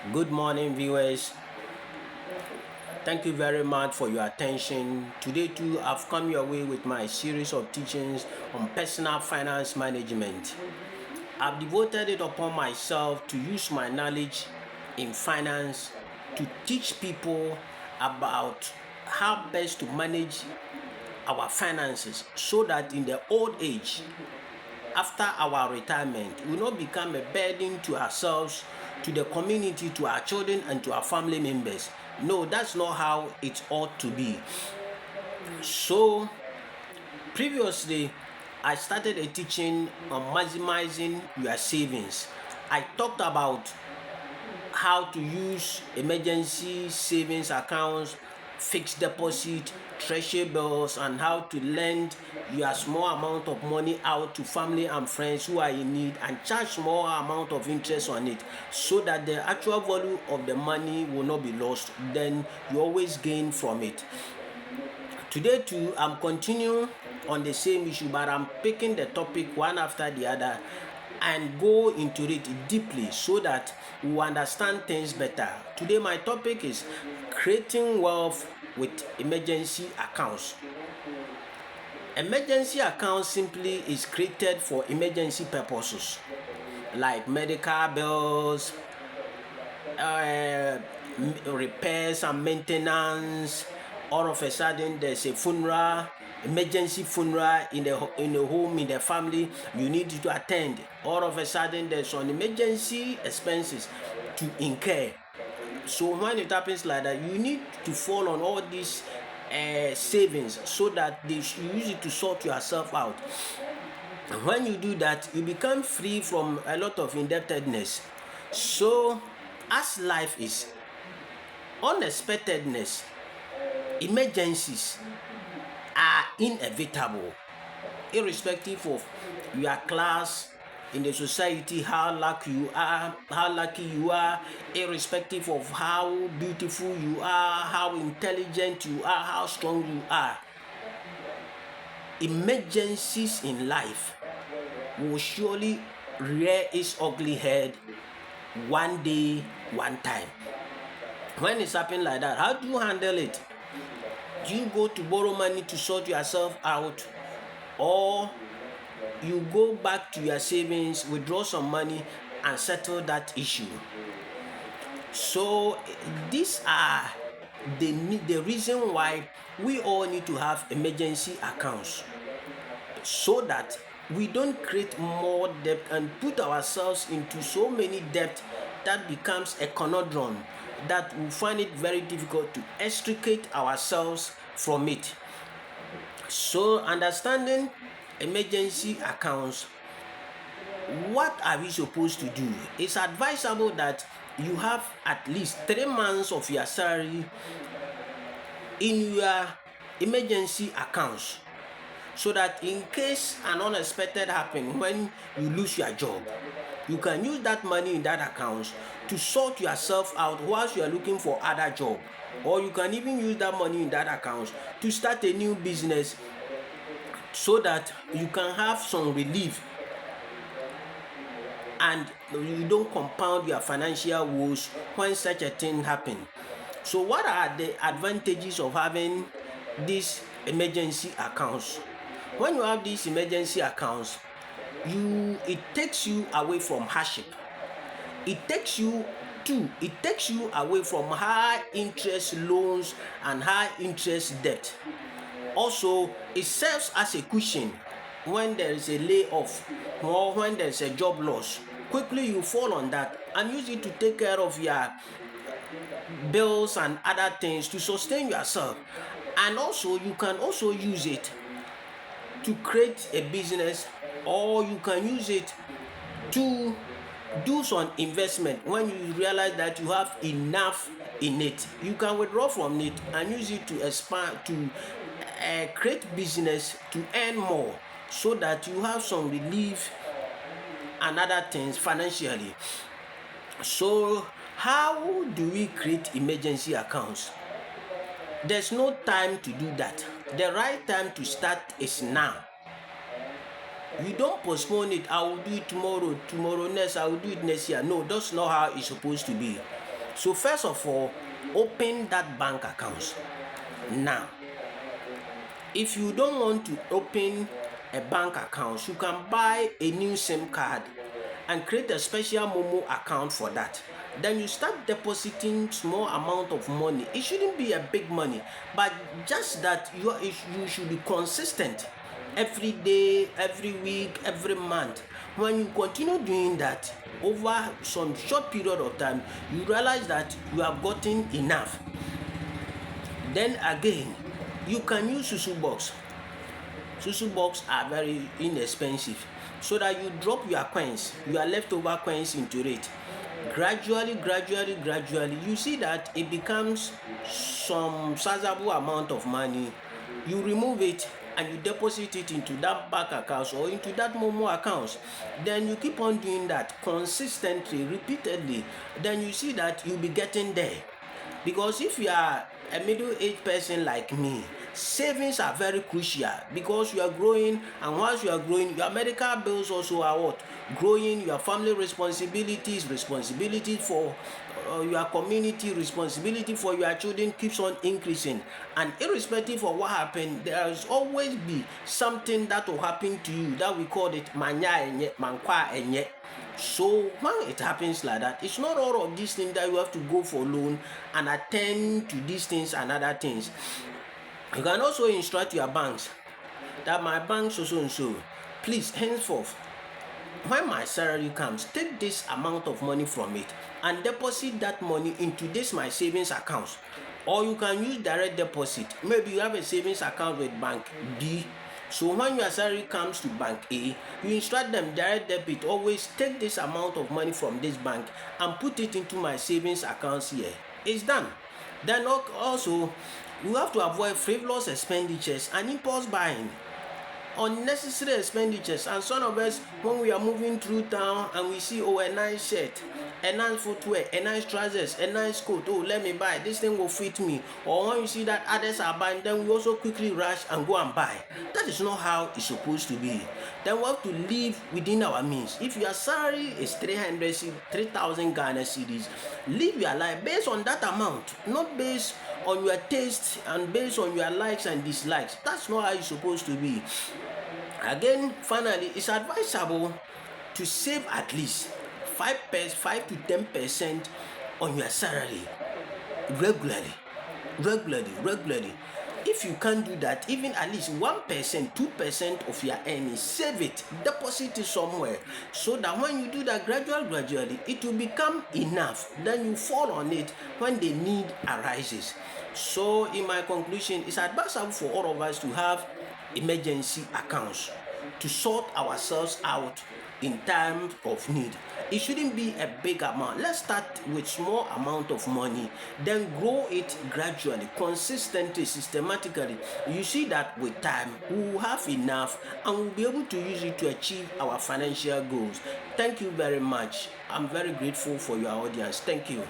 Good morning, viewers. Thank you very much for your attention. Today, too, I've come your way with my series of teachings on personal finance management. I've devoted it upon myself to use my knowledge in finance to teach people about how best to manage our finances so that in the old age, after our retirement, we will not become a burden to ourselves, to the community, to our children, and to our family members. No, that's not how it ought to be. So, previously, I started a teaching on maximizing your savings. I talked about how to use emergency savings accounts, fixed deposit, treasury bills, and how to lend your small amount of money out to family and friends who are in need and charge small amount of interest on it so that the actual value of the money will not be lost. Then you always gain from it. Today too, I'm continuing on the same issue, but I'm picking the topic one after the other and go into it deeply so that we understand things better. Today, my topic is creating wealth with emergency accounts. Emergency account simply is created for emergency purposes like medical bills, uh, repairs and maintenance. All of a sudden there's a funeral, emergency funeral in the home, in the family you need to attend. All of a sudden there's some emergency expenses to incur. So when it happens like that, you need to fall on all these savings so that you use it to sort yourself out. When you do that, you become free from a lot of indebtedness. So as life is, unexpectedness, emergencies are inevitable, irrespective of your class in the society, how lucky you are, irrespective of how beautiful you are, how intelligent you are, how strong you are. Emergencies in life will surely rear its ugly head one day, one time. When it's happening like that, how do you handle it? Do you go to borrow money to sort yourself out, or you go back to your savings, withdraw some money, and settle that issue? So these are the reason why we all need to have emergency accounts so that we don't create more debt and put ourselves into so many debt that becomes a conundrum that we find it very difficult to extricate ourselves from it. So understanding emergency accounts, what are we supposed to do? It's advisable that you have at least 3 months of your salary in your emergency accounts so that in case an unexpected happen when you lose your job, you can use that money in that account to sort yourself out whilst you are looking for other job, or you can even use that money in that account to start a new business so that you can have some relief and you don't compound your financial woes when such a thing happen. So what are the advantages of having these emergency accounts? When you have these emergency accounts, it takes you away from hardship. It takes you away from high interest loans and high interest debt. Also, it serves as a cushion when there is a layoff or when there is a job loss. Quickly you fall on that and use it to take care of your bills and other things to sustain yourself. And also you can also use it to create a business, or you can use it to do some investment. When you realize that you have enough in it, you can withdraw from it and use it to expand, to create business to earn more so that you have some relief and other things financially. So how do we create emergency accounts? There's no time to do that. The right time to start is now. You don't postpone it. I will do it tomorrow next, I will do it next year. No, that's not how it's supposed to be. So first of all, open that bank account. Now, if you don't want to open a bank account, you can buy a new SIM card and create a special Momo account for that. Then you start depositing small amount of money. It shouldn't be a big money, but just that you should be consistent every day, every week, every month. When you continue doing that over some short period of time, you realize that you have gotten enough. Then again, you can use Susu box. Susu box are very inexpensive, so that you drop your coins, your leftover coins into it. Gradually, you see that it becomes some sizable amount of money. You remove it and you deposit it into that bank account or into that Momo account. Then you keep on doing that consistently, repeatedly. Then you see that you'll be getting there. Because if you are a middle-aged person like me, savings are very crucial because you are growing, and once you are growing, your medical bills also are what? Growing. Your family responsibilities, responsibility for your community, responsibility for your children keeps on increasing. And irrespective of what happened, there will always be something that will happen to you that we call it manya enye, mankwa enye. So when it happens like that, it's not all of these things that you have to go for loan and attend to these things and other things. You can also instruct your banks that my bank so and so, please henceforth, when my salary comes, take this amount of money from it and deposit that money into this my savings account. Or you can use direct deposit. Maybe you have a savings account with bank B. So when your salary comes to bank A, you instruct them direct debit, always take this amount of money from this bank and put it into my savings accounts here. It's done. Then also, you have to avoid frivolous expenditures and impulse buying. Unnecessary expenditures. And some of us, when we are moving through town and we see a nice shirt, a nice footwear, a nice trousers, a nice coat, let me buy, this thing will fit me. Or when you see that others are buying, then we also quickly rush and go and buy. That is not how it's supposed to be. Then we have to live within our means. If your salary is 3,000 Ghana cedis, live your life based on that amount, not based on your taste and based on your likes and dislikes. That's not how it's supposed to be. Again, finally, it's advisable to save at least 5 to 10% on your salary regularly. If you can't do that, even at least 1%, 2% of your earnings, save it, deposit it somewhere, so that when you do that gradually, it will become enough. Then you fall on it when the need arises. So in my conclusion, it's advisable for all of us to have emergency accounts to sort ourselves out in times of need. It shouldn't be a big amount. Let's start with small amount of money, then grow it gradually, consistently, systematically. You see that with time, we will have enough and we'll be able to use it to achieve our financial goals. Thank you very much. I'm very grateful for your audience. Thank you.